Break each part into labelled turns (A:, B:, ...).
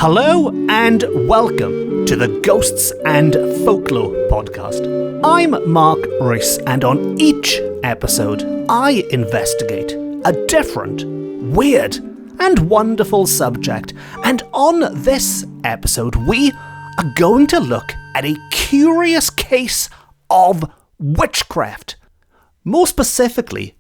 A: Hello and welcome to the Ghosts and Folklore podcast. I'm Mark Rees, and on each episode I investigate a different, weird and wonderful subject. And on this episode we are going to look at a curious case of witchcraft. More specifically,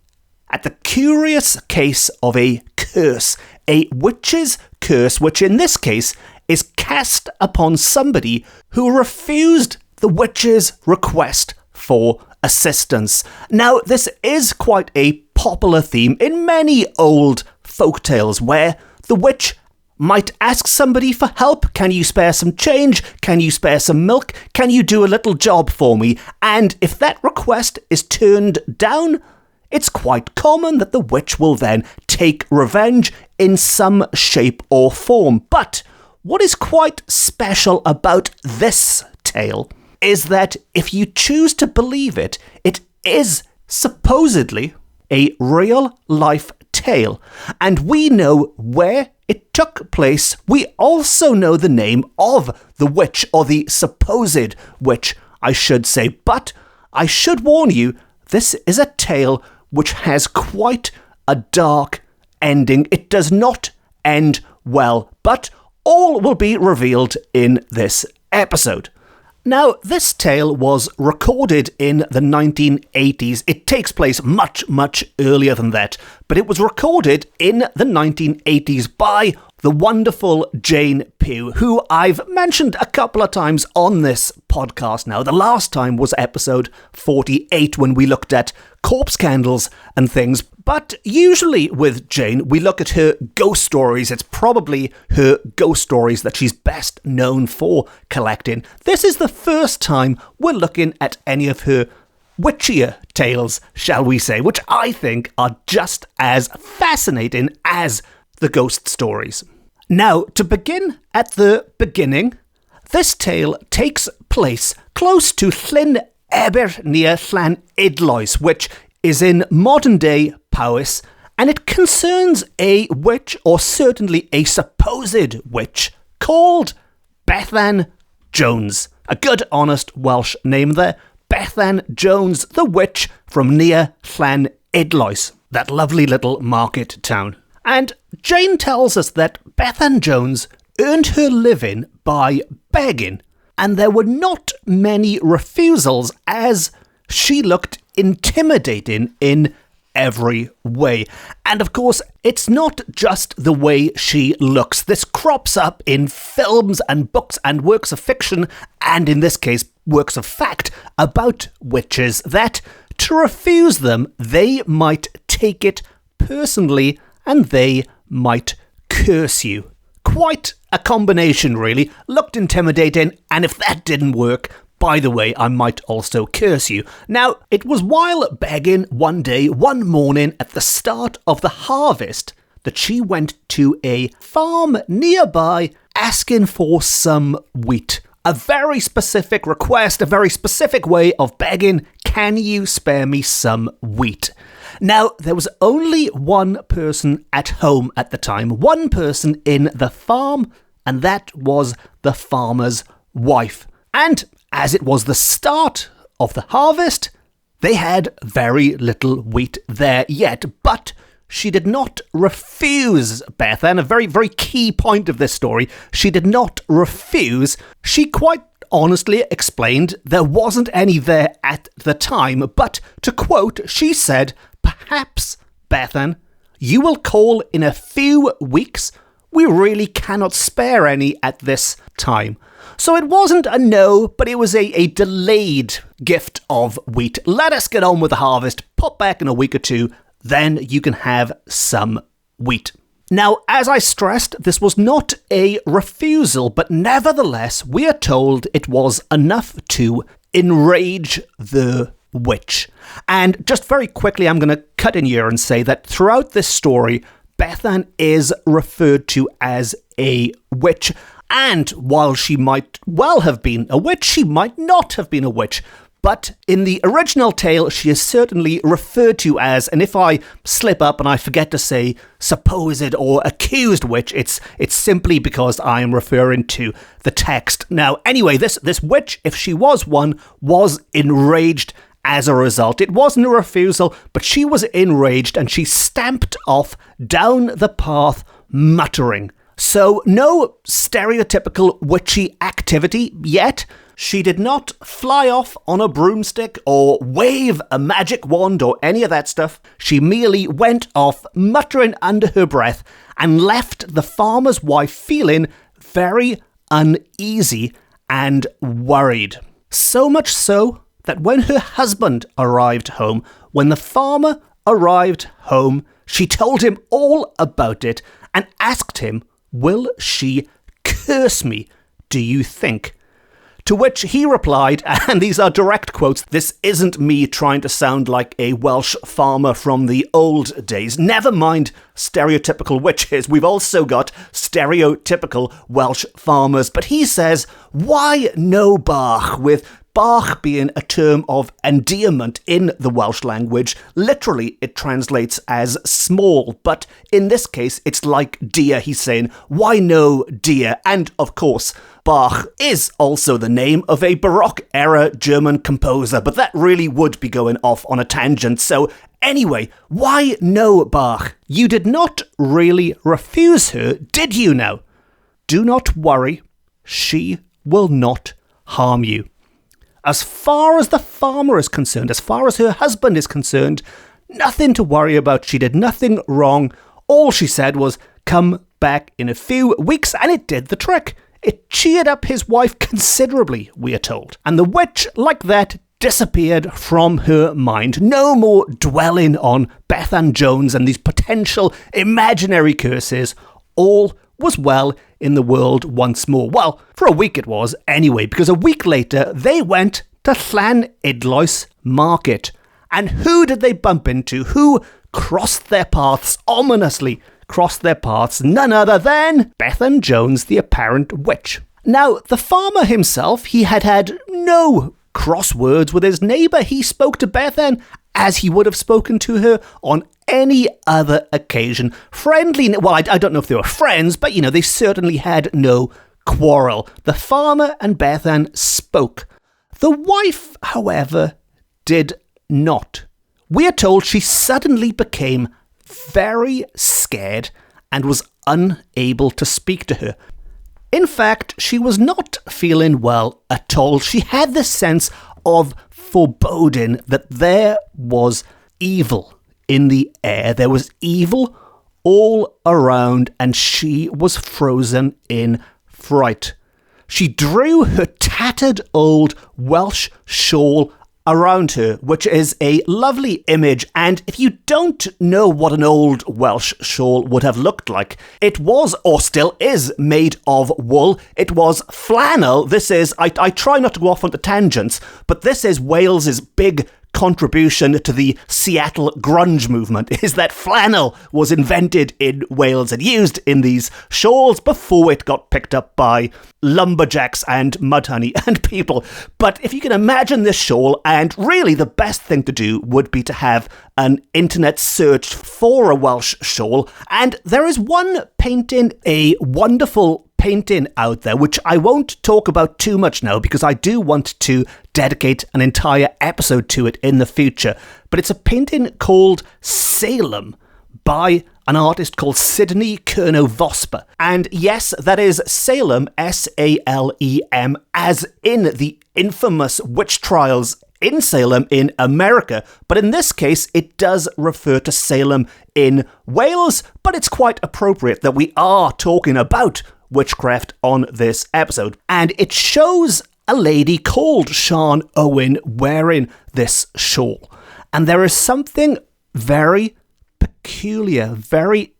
A: at the curious case of a curse, a witch's curse, which in this case is cast upon somebody who refused the witch's request for assistance. Now, this is quite a popular theme in many old folktales where the witch might ask somebody for help. Can you spare some change? Can you spare some milk? Can you do a little job for me? And if that request is turned down, it's quite common that the witch will then take revenge in some shape or form. But what is quite special about this tale is that if you choose to believe it, it is supposedly a real-life tale. And we know where it took place. We also know the name of the witch, or the supposed witch, I should say. But I should warn you, this is a tale which has quite a dark ending. It does not end well, but all will be revealed in this episode. Now, this tale was recorded in the 1980s. It takes place much earlier than that, but it was recorded in the 1980s by the wonderful Jane Pugh, who I've mentioned a couple of times on this podcast now. The last time was episode 48 when we looked at corpse candles and things. But usually with Jane, we look at her ghost stories. It's probably her ghost stories that she's best known for collecting. This is the first time we're looking at any of her witchier tales, shall we say, which I think are just as fascinating as the ghost stories. Now, to begin at the beginning, this tale takes place close to Llyn Ebyr near Llan Idloes, which is in modern-day Powys, and it concerns a witch, or certainly a supposed witch, called Bethan Jones. A good, honest Welsh name there. Bethan Jones, the witch from near Llan Idloes, that lovely little market town. And Jane tells us that Bethan Jones earned her living by begging, and there were not many refusals as she looked intimidating in every way. And of course, it's not just the way she looks. This crops up in films and books and works of fiction, and in this case, works of fact, about witches, that to refuse them, they might take it personally and they might curse you. Quite a combination, really. Looked intimidating, and if that didn't work, by the way, I might also curse you. Now, it was while begging one morning at the start of the harvest that she went to a farm nearby asking for some wheat. A very specific request, a very specific way of begging, can you spare me some wheat? Now, there was only one person at home at the time, one person in the farm, and that was the farmer's wife. And as it was the start of the harvest, they had very little wheat there yet, but she did not refuse Bethan. A very key point of this story, she did not refuse. She quite honestly explained there wasn't any there at the time, but to quote, she said, "Perhaps, Bethan, you will call in a few weeks. We really cannot spare any at this time." So it wasn't a no, but it was a delayed gift of wheat. Let us get on with the harvest, pop back in a week or two, then you can have some wheat. Now, as I stressed, this was not a refusal, but nevertheless, we are told it was enough to enrage the witch. And just very quickly, I'm going to cut in here and say that throughout this story, Bethan is referred to as a witch. And while she might well have been a witch, she might not have been a witch. but in the original tale she is certainly referred to as, and if I slip up and I forget to say supposed or accused witch, it's simply because I am referring to the text. Now, anyway, this witch, if she was one, was enraged as a result. It wasn't a refusal, but she was enraged and she stamped off down the path muttering. So no stereotypical witchy activity yet. She did not fly off on a broomstick or wave a magic wand or any of that stuff. She merely went off muttering under her breath and left the farmer's wife feeling very uneasy and worried. So much so that when her husband arrived home, when the farmer arrived home, she told him all about it and asked him, "Will she curse me, do you think?" To which he replied, and these are direct quotes, "This isn't me trying to sound like a Welsh farmer from the old days. Never mind stereotypical witches, we've also got stereotypical Welsh farmers." But he says, "Why no bach?" with bach being a term of endearment in the Welsh language. Literally, it translates as small, but in this case, it's like dear. He's saying, why no dear? And of course, Bach is also the name of a Baroque-era German composer, but that really would be going off on a tangent. So anyway, why no Bach? You did not really refuse her, did you now? Do not worry, she will not harm you. As far as the farmer is concerned, as far as her husband is concerned, nothing to worry about. She did nothing wrong. All she said was, come back in a few weeks, and it did the trick. It cheered up his wife considerably, we are told. And the witch, like that, disappeared from her mind. No more dwelling on Bethan Jones and these potential imaginary curses. All was well in the world once more. Well, for a week it was anyway, because a week later they went to Llanidloes Market. And who did they bump into? Who crossed their paths, ominously crossed their paths? None other than Bethan Jones, the apparent witch. Now, the farmer himself, he had no crosswords with his neighbour. He spoke to Bethan as he would have spoken to her on any other occasion. Friendly, well, I don't know if they were friends, but, they certainly had no quarrel. The farmer and Bethan spoke. The wife, however, did not. We are told she suddenly became very scared and was unable to speak to her. In fact, she was not feeling well at all. She had this sense of foreboding that there was evil in the air. There was evil all around, and she was frozen in fright. She drew her tattered old Welsh shawl around her, which is a lovely image. And if you don't know what an old Welsh shawl would have looked like, it was, or still is, made of wool. It was flannel. This is, I try not to go off onto tangents, but this is Wales's big contribution to the Seattle grunge movement, is that flannel was invented in Wales and used in these shawls before it got picked up by lumberjacks and mudhoney and people. But if you can imagine this shawl, and really the best thing to do would be to have an internet search for a Welsh shawl, and there is one painting, a wonderful painting out there, which I won't talk about too much now because I do want to dedicate an entire episode to it in the future. But it's a painting called Salem by an artist called Sydney Kerno-Vosper. And yes, that is Salem, S-A-L-E-M, as in the infamous witch trials in Salem in America, but in this case it does refer to Salem in Wales, but it's quite appropriate that we are talking about witchcraft on this episode. And it shows a lady called Sian Owen wearing this shawl. And there is something very peculiar, very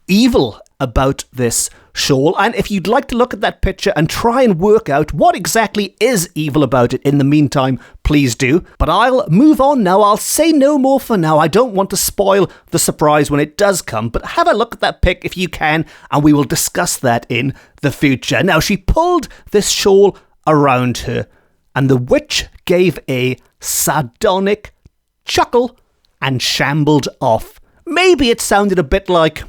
A: evil about this shawl. And if you'd like to look at that picture and try and work out what exactly is evil about it in the meantime, please do. But I'll move on now. I'll say no more for now. I don't want to spoil the surprise when it does come, but have a look at that pic if you can, and we will discuss that in the future. Now, she pulled this shawl around her, and the witch gave a sardonic chuckle and shambled off. Maybe it sounded a bit like...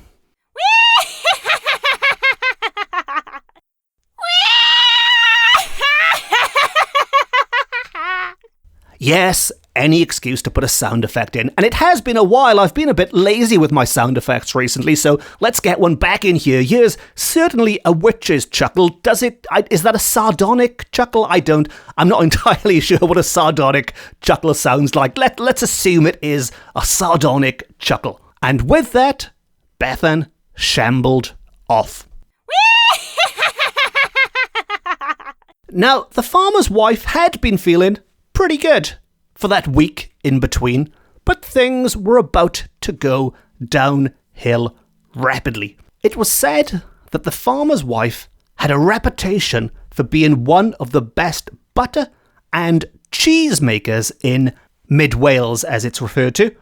A: Yes, any excuse to put a sound effect in. And it has been a while. I've been a bit lazy with my sound effects recently, so let's get one back in here. Here's certainly a witch's chuckle. Is that a sardonic chuckle? I'm not entirely sure what a sardonic chuckle sounds like. Let's assume it is a sardonic chuckle. And with that, Bethan shambled off. Now, the farmer's wife had been feeling pretty good for that week in between, but things were about to go downhill rapidly. It was said that the farmer's wife had a reputation for being one of the best butter and cheese makers in mid-Wales, as it's referred to,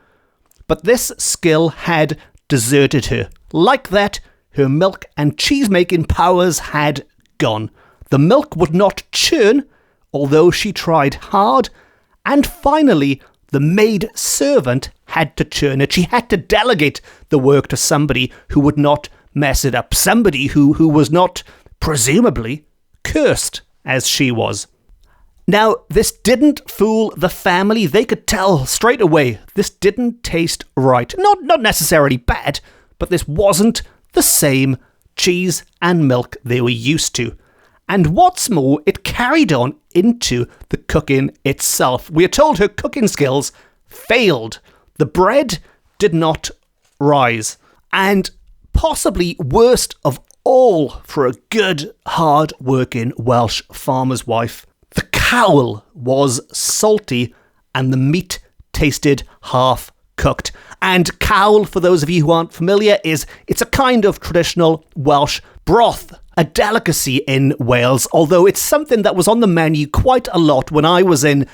A: but this skill had deserted her. Like that, her milk and cheese-making powers had gone. The milk would not churn, although she tried hard, and finally the maid servant had to churn it. She had to delegate the work to somebody who would not mess it up, somebody who was not, presumably, cursed as she was. Now, this didn't fool the family. They could tell straight away this didn't taste right. Not necessarily bad, but this wasn't the same cheese and milk they were used to. And what's more, it carried on into the cooking itself. We are told her cooking skills failed. The bread did not rise. And possibly worst of all for a good, hard-working Welsh farmer's wife, the cowl was salty and the meat tasted half-cooked. And cowl, for those of you who aren't familiar, it's a kind of traditional Welsh broth, a delicacy in Wales, although it's something that was on the menu quite a lot when I was in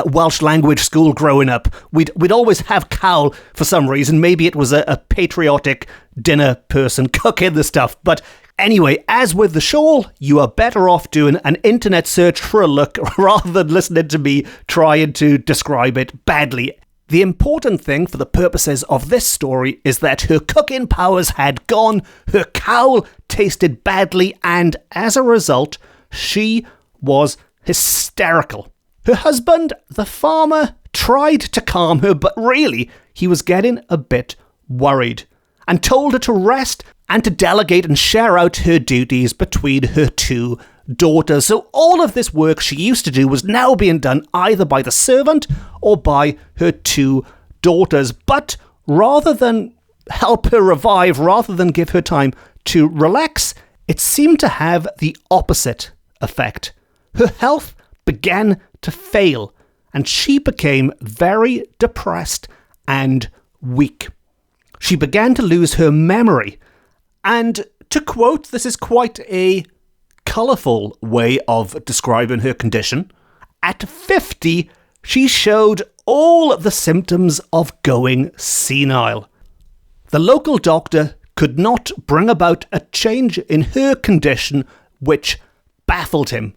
A: Welsh language school growing up. We'd always have cowl for some reason. Maybe it was a patriotic dinner person cooking the stuff. But anyway, as with the shawl, you are better off doing an internet search for a look rather than listening to me trying to describe it badly. The important thing for the purposes of this story is that her cooking powers had gone, her cowl tasted badly, and as a result, she was hysterical. Her husband, the farmer, tried to calm her, but really, he was getting a bit worried and told her to rest and to delegate and share out her duties between her two daughters. So all of this work she used to do was now being done either by the servant or by her two daughters. But rather than help her revive, rather than give her time to relax, it seemed to have the opposite effect. Her health began to fail, and she became very depressed and weak. She began to lose her memory. And to quote, this is quite a colourful way of describing her condition. At 50, she showed all the symptoms of going senile. The local doctor could not bring about a change in her condition, which baffled him.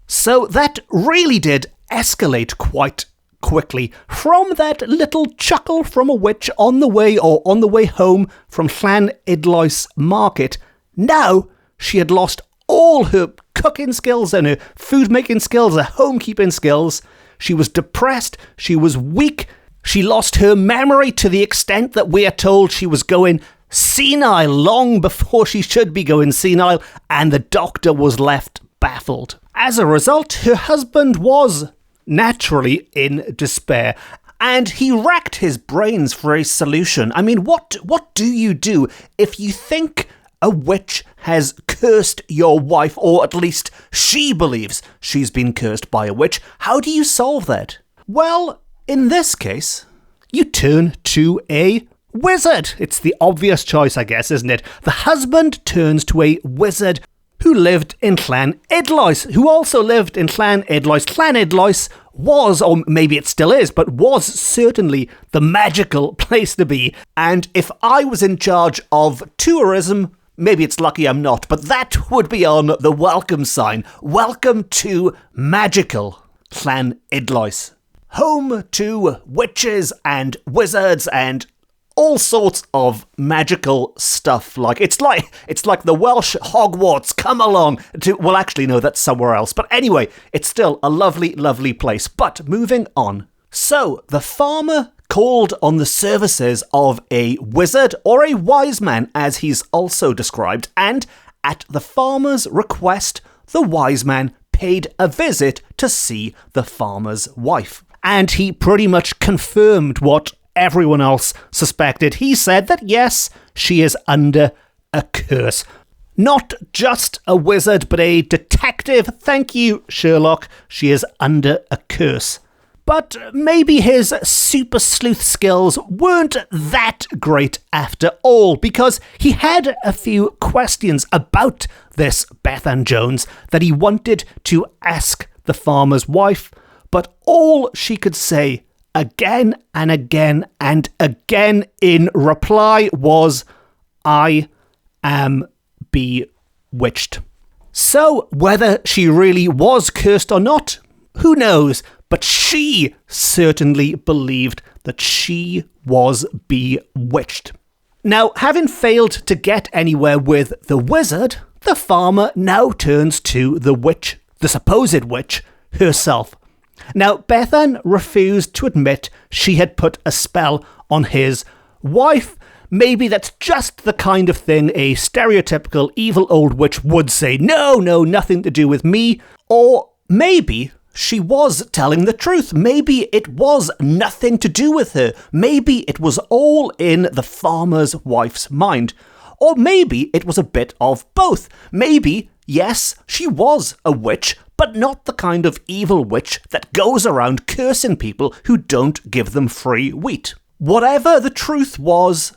A: So that really did escalate quite quickly. From that little chuckle from a witch on the way home from Llan Idloes market, now she had lost all her cooking skills and her food-making skills, her homekeeping skills. She was depressed, she was weak, she lost her memory to the extent that we are told she was going senile long before she should be going senile, and the doctor was left baffled. As a result, her husband was naturally in despair, and he racked his brains for a solution. I mean, what do you do if you think a witch has cursed your wife, or at least she believes she's been cursed by a witch? How do you solve that? Well, in this case, you turn to a wizard. It's the obvious choice, I guess, isn't it? The husband turns to a wizard who lived in Llan Idloes, who also lived in Llan Idloes. Llan Idloes was, or maybe it still is, but was certainly the magical place to be. And if I was in charge of tourism, maybe it's lucky I'm not, but that would be on the welcome sign. Welcome to magical Llan Idloes, home to witches and wizards and all sorts of magical stuff. It's like the Welsh Hogwarts. Come along to, well, actually, no, that's somewhere else. But anyway, it's still a lovely, lovely place. But moving on. So, the farmer called on the services of a wizard or a wise man, as he's also described, and at the farmer's request, the wise man paid a visit to see the farmer's wife. And he pretty much confirmed what everyone else suspected. He said that yes, she is under a curse. Not just a wizard, but a detective. Thank you, Sherlock. She is under a curse. But maybe his super sleuth skills weren't that great after all, because he had a few questions about this Bethan Jones that he wanted to ask the farmer's wife, but all she could say again and again and again in reply was, "I am bewitched." So whether she really was cursed or not, who knows? But she certainly believed that she was bewitched. Now, having failed to get anywhere with the wizard, the farmer now turns to the witch, the supposed witch, herself. Now, Bethan refused to admit she had put a spell on his wife. Maybe that's just the kind of thing a stereotypical evil old witch would say. No, nothing to do with me. Or maybe she was telling the truth. Maybe it was nothing to do with her. Maybe it was all in the farmer's wife's mind. Or maybe it was a bit of both. Maybe, yes, she was a witch, but not the kind of evil witch that goes around cursing people who don't give them free wheat. Whatever the truth was,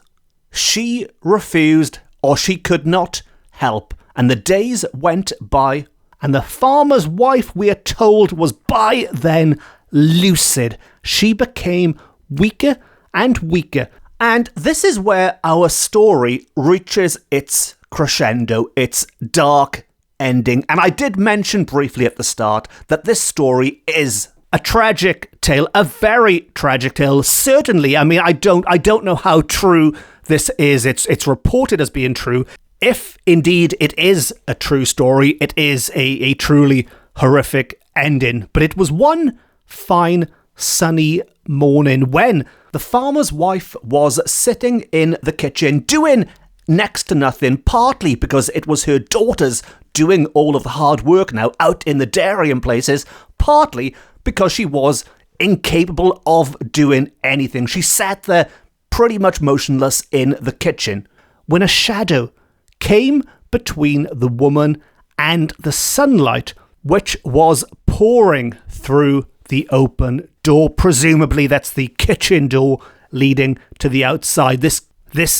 A: she refused, or she could not help. And the days went by, and the farmer's wife, we are told, was by then lucid. She became weaker and weaker. And this is where our story reaches its crescendo, its dark ending. And I did mention briefly at the start that this story is a tragic tale, a very tragic tale. Certainly, I mean, I don't know how true this is. It's reported as being true. If indeed it is a true story, it is a truly horrific ending. But it was one fine, sunny morning when the farmer's wife was sitting in the kitchen doing next to nothing, partly because it was her daughters doing all of the hard work now out in the dairy and places, partly because she was incapable of doing anything. She sat there pretty much motionless in the kitchen when a shadow came between the woman and the sunlight, which was pouring through the open door. Presumably that's the kitchen door leading to the outside. This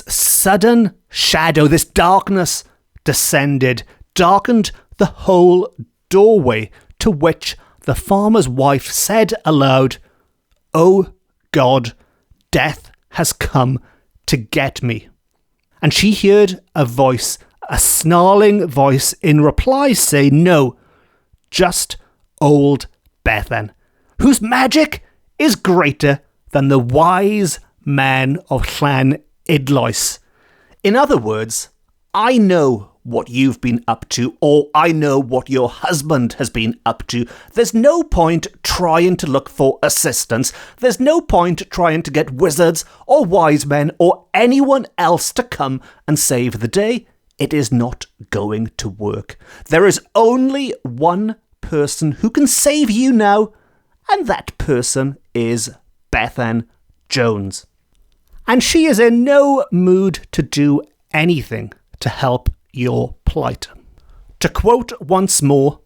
A: sudden shadow, this darkness descended, darkened the whole doorway, to which the farmer's wife said aloud, "Oh God, death has come to get me." And she heard a voice, a snarling voice in reply say, "No, just old Bethan, whose magic is greater than the wise man of Llan Idloes." In other words, I know what you've been up to, or I know what your husband has been up to. There's no point trying to look for assistance. There's no point trying to get wizards or wise men or anyone else to come and save the day. It is not going to work. There is only one person who can save you now, and that person is Bethan Jones. And she is in no mood to do anything to help your plight. To quote once more,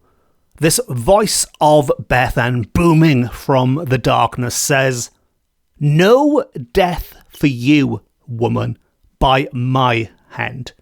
A: this voice of Bethan booming from the darkness says, "No death for you, woman, by my hand."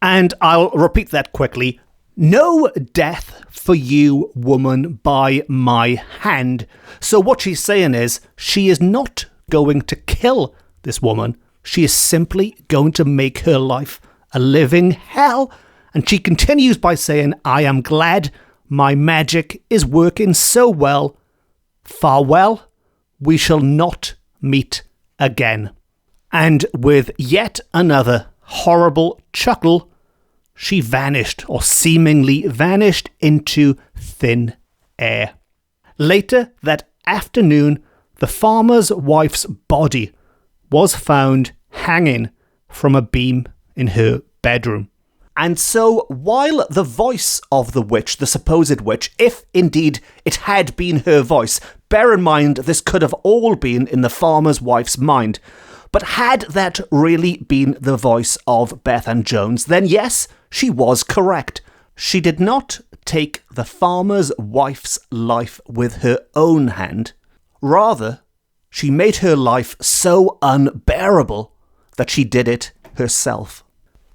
A: And I'll repeat that quickly. "No death for you, woman, by my hand." So what she's saying is, she is not going to kill this woman. She is simply going to make her life a living hell. And she continues by saying, "I am glad my magic is working so well. Farewell, we shall not meet again." And with yet another horrible chuckle, she vanished, or seemingly vanished, into thin air. Later that afternoon, the farmer's wife's body was found hanging from a beam in her bedroom. And so, while the voice of the witch, the supposed witch, if indeed it had been her voice, bear in mind this could have all been in the farmer's wife's mind, but had that really been the voice of Bethan Jones, then yes, she was correct. She did not take the farmer's wife's life with her own hand. Rather, she made her life so unbearable that she did it herself.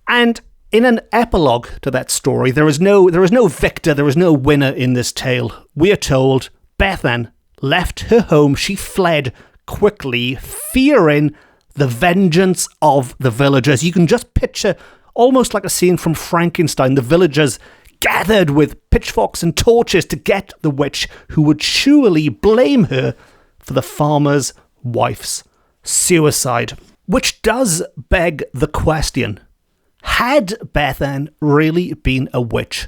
A: And in an epilogue to that story, there is no victor, there is no winner in this tale. We are told Bethan left her home, she fled quickly, fearing the vengeance of the villagers. You can just picture, almost like a scene from Frankenstein, the villagers gathered with pitchforks and torches to get the witch, who would surely blame her for the farmer's wife's suicide. Which does beg the question, had Bethan really been a witch?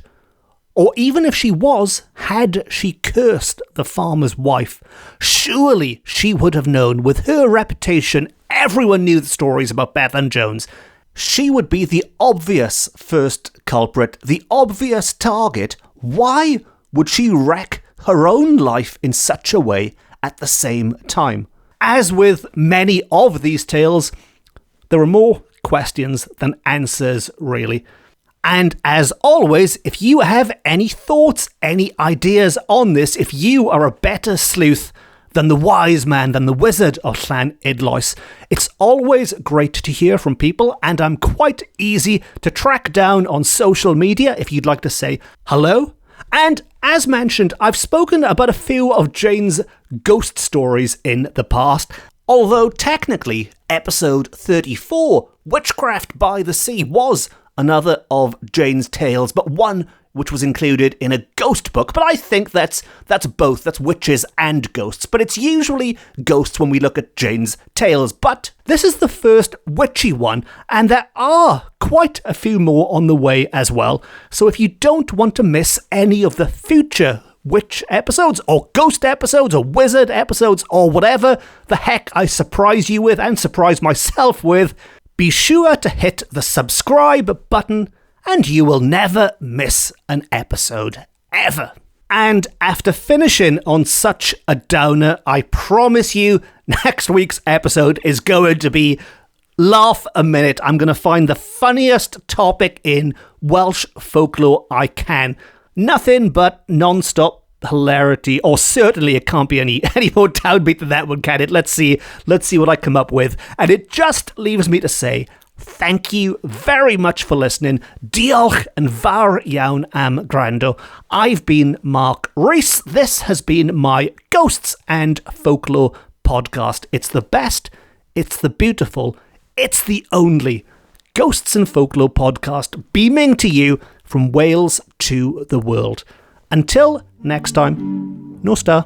A: Or even if she was, had she cursed the farmer's wife? Surely she would have known. With her reputation, everyone knew the stories about Bethan Jones. She would be the obvious first culprit, the obvious target. Why would she wreck her own life in such a way at the same time? As with many of these tales, there are more questions than answers, really. And as always, if you have any thoughts, any ideas on this, if you are a better sleuth than the wise man, than the wizard of Llan Idloes, it's always great to hear from people, and I'm quite easy to track down on social media if you'd like to say hello. And as mentioned, I've spoken about a few of Jane's ghost stories in the past, although technically episode 34, Witchcraft by the Sea, was another of Jane's tales, but one which was included in a ghost book. But I think that's both, that's witches and ghosts, but it's usually ghosts when we look at Jane's tales. But this is the first witchy one, and there are quite a few more on the way as well. So if you don't want to miss any of the future witch episodes, or ghost episodes, or wizard episodes, or whatever the heck I surprise you with and surprise myself with, be sure to hit the subscribe button and you will never miss an episode, ever. And after finishing on such a downer, I promise you next week's episode is going to be laugh a minute. I'm going to find the funniest topic in Welsh folklore I can. Nothing but non-stop hilarity, or certainly it can't be any more downbeat than that one, can it? Let's see what I come up with. And it just leaves me to say thank you very much for listening. Diolch yn fawr iawn am gwrando. I've been Mark Rees. This has been my Ghosts and Folklore podcast. It's the best, it's the beautiful, it's the only Ghosts and Folklore podcast, beaming to you from Wales to the world. Until next time, Nostar.